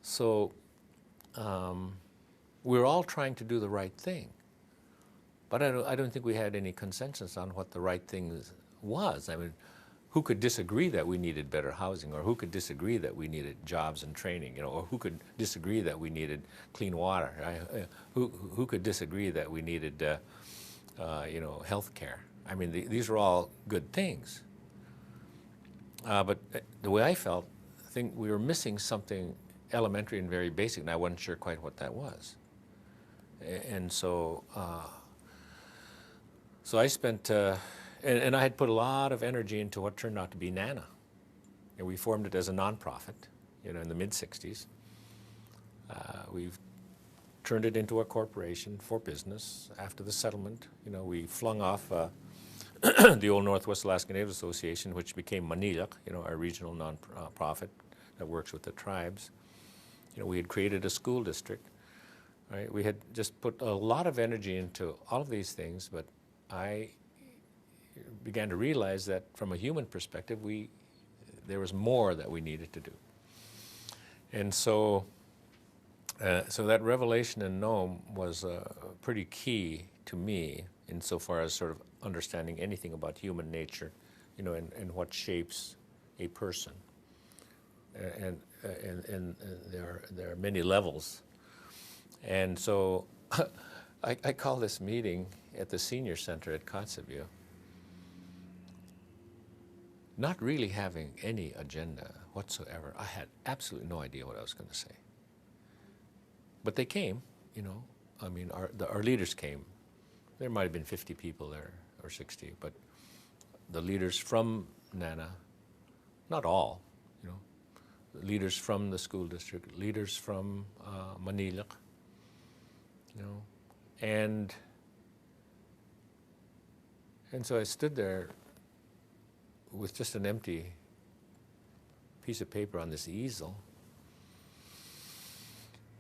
So we're all trying to do the right thing. But I don't think we had any consensus on what the right thing was. I mean, who could disagree that we needed better housing, or who could disagree that we needed jobs and training, or who could disagree that we needed clean water? Who could disagree that we needed, health care? I mean, these are all good things. But the way I felt, I think we were missing something elementary and very basic, and I wasn't sure quite what that was. And so I spent, and I had put a lot of energy into what turned out to be NANA. And we formed it as a nonprofit, in the mid-'60s. We've turned it into a corporation for business. After the settlement, we flung off the old Northwest Alaska Native Association, which became Inupiaq, our regional nonprofit that works with the tribes. We had created a school district. Right? We had just put a lot of energy into all of these things, but I began to realize that from a human perspective, there was more that we needed to do. And so that revelation in Nome was pretty key to me insofar as sort of understanding anything about human nature, and what shapes a person. And there are many levels. And so I call this meeting at the senior center at Kotzebue not really having any agenda whatsoever. I had absolutely no idea what I was going to say. But they came, I mean, our leaders came. There might have been 50 people there, or 60, but the leaders from NANA, not all, leaders from the school district, leaders from Inupiaq, and so I stood there with just an empty piece of paper on this easel,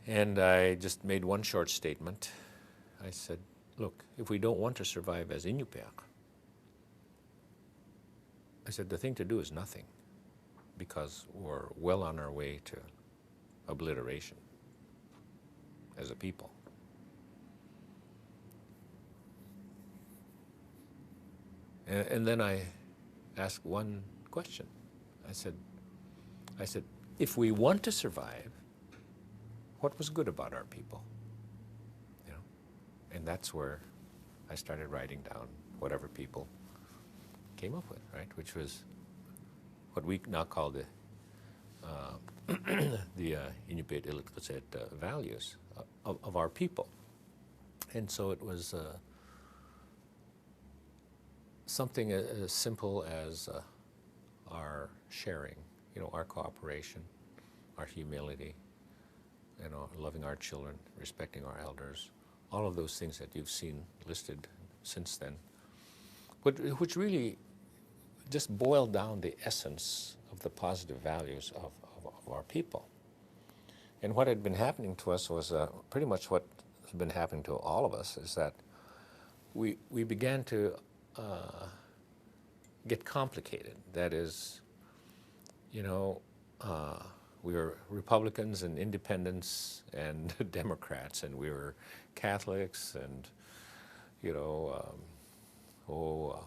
and I just made one short statement. I said, look, if we don't want to survive as Inupiaq, I said, the thing to do is nothing, because we're well on our way to obliteration as a people. And then I asked one question. I said, if we want to survive, what was good about our people? And that's where I started writing down whatever people came up with, right? Which was what we now call the Inupiaq values of our people. And so it was something as simple as our sharing, our cooperation, our humility, loving our children, respecting our elders, all of those things that you've seen listed since then, which really just boiled down the essence of the positive values of our people. And what had been happening to us was pretty much what has been happening to all of us, is that we began to get complicated. That is, we were Republicans and Independents and Democrats, and we were Catholics and,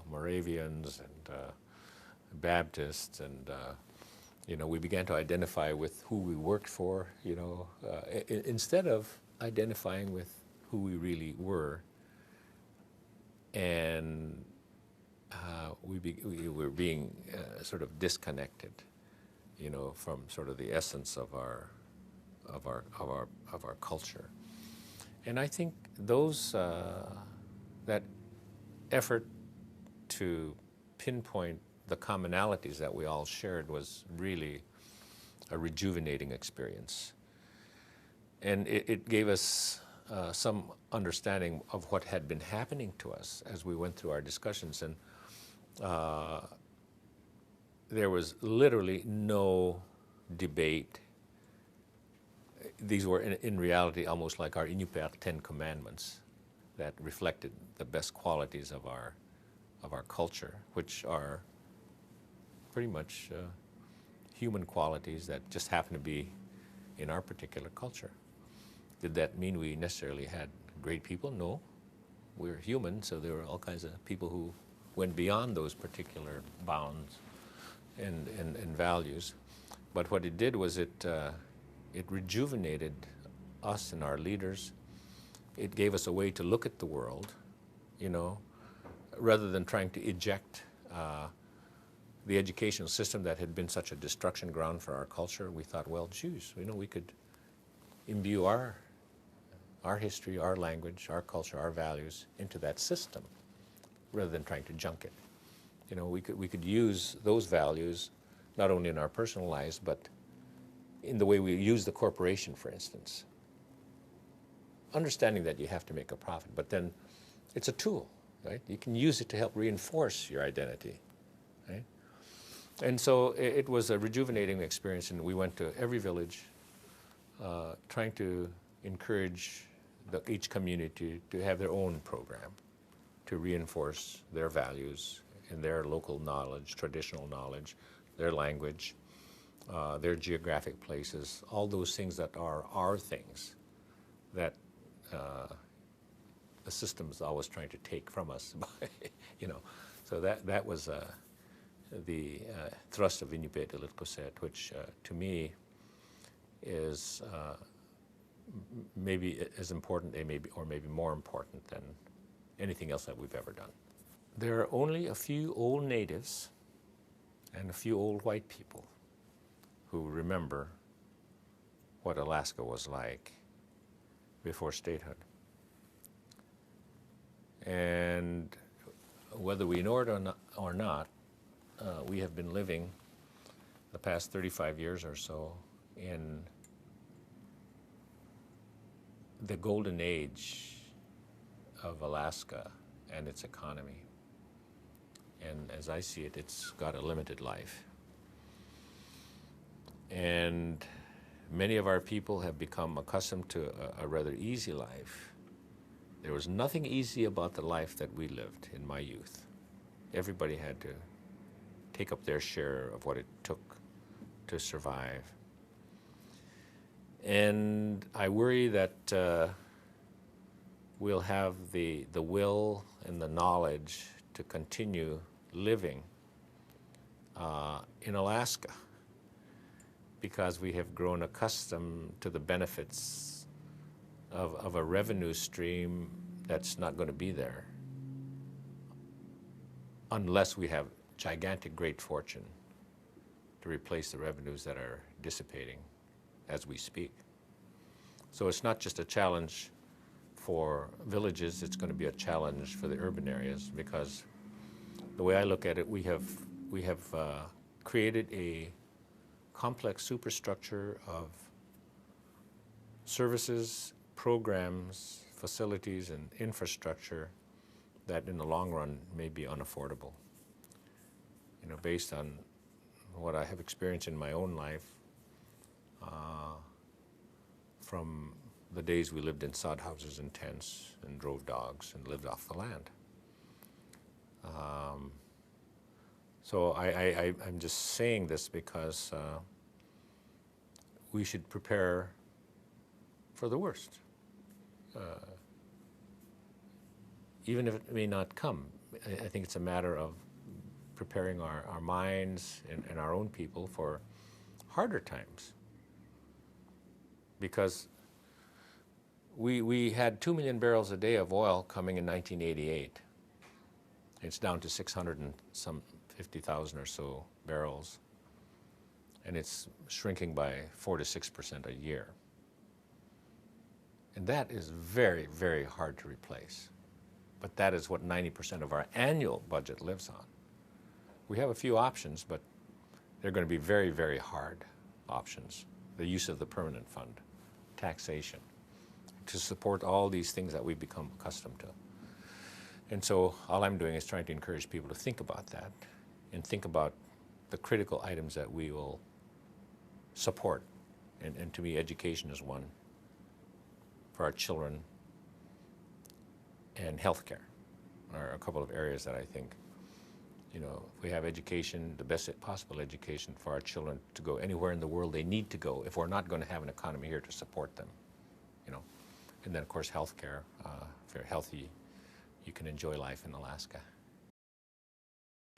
Moravians and Baptists, and, we began to identify with who we worked for, instead of identifying with who we really were. And we were being sort of disconnected, from sort of the essence of our culture. And I think that effort to pinpoint the commonalities that we all shared was really a rejuvenating experience. And it gave us some understanding of what had been happening to us as we went through our discussions. And there was literally no debate. These were in reality almost like our Inupiaq 10 Commandments that reflected the best qualities of our culture, which are pretty much human qualities that just happen to be in our particular culture. Did that mean we necessarily had great people? No. We're human, so there were all kinds of people who went beyond those particular bounds and values. But what it did was it rejuvenated us and our leaders. It gave us a way to look at the world, you know, rather than trying to eject the educational system that had been such a destruction ground for our culture. We thought, well, geez, you know, we could imbue our history, our language, our culture, our values into that system, rather than trying to junk it. You know, we could use those values not only in our personal lives, but in the way we use the corporation, for instance. Understanding that you have to make a profit, but then it's a tool, right? You can use it to help reinforce your identity, right? And so it was a rejuvenating experience, and we went to every village trying to encourage each community to have their own program to reinforce their values and their local knowledge, traditional knowledge, their language, their geographic places, all those things that are our things that the system's always trying to take from us, you know. So that was the thrust of Inupiaq, which to me is maybe as important, or maybe more important than anything else that we've ever done. There are only a few old natives and a few old white people who remember what Alaska was like before statehood. And whether we know it or not, we have been living the past 35 years or so in the golden age of Alaska and its economy. And as I see it, it's got a limited life. And many of our people have become accustomed to a rather easy life. There was nothing easy about the life that we lived in my youth. Everybody had to take up their share of what it took to survive. And I worry that we'll have the will and the knowledge to continue living in Alaska because we have grown accustomed to the benefits of a revenue stream that's not going to be there unless we have gigantic great fortune to replace the revenues that are dissipating as we speak. So it's not just a challenge for villages, it's going to be a challenge for the urban areas, because the way I look at it, we have created a complex superstructure of services, programs, facilities, and infrastructure that in the long run may be unaffordable. You know, based on what I have experienced in my own life, from the days we lived in sod houses and tents and drove dogs and lived off the land. So I'm just saying this because we should prepare for the worst. Even if it may not come, I think it's a matter of preparing our minds and our own people for harder times. Because we had 2 million barrels a day of oil coming in 1988. It's down to 650,000 or so barrels, and it's shrinking by 4 to 6% a year. And that is very, very hard to replace. But that is what 90% of our annual budget lives on. We have a few options, but they're going to be very, very hard options. The use of the permanent fund, taxation, to support all these things that we've become accustomed to. And so all I'm doing is trying to encourage people to think about that and think about the critical items that we will support. And to me, education is one for our children, and healthcare are a couple of areas that I think you know, if we have education, the best possible education for our children to go anywhere in the world they need to go, if we're not going to have an economy here to support them, you know. And then, of course, healthcare. If you're healthy, you can enjoy life in Alaska.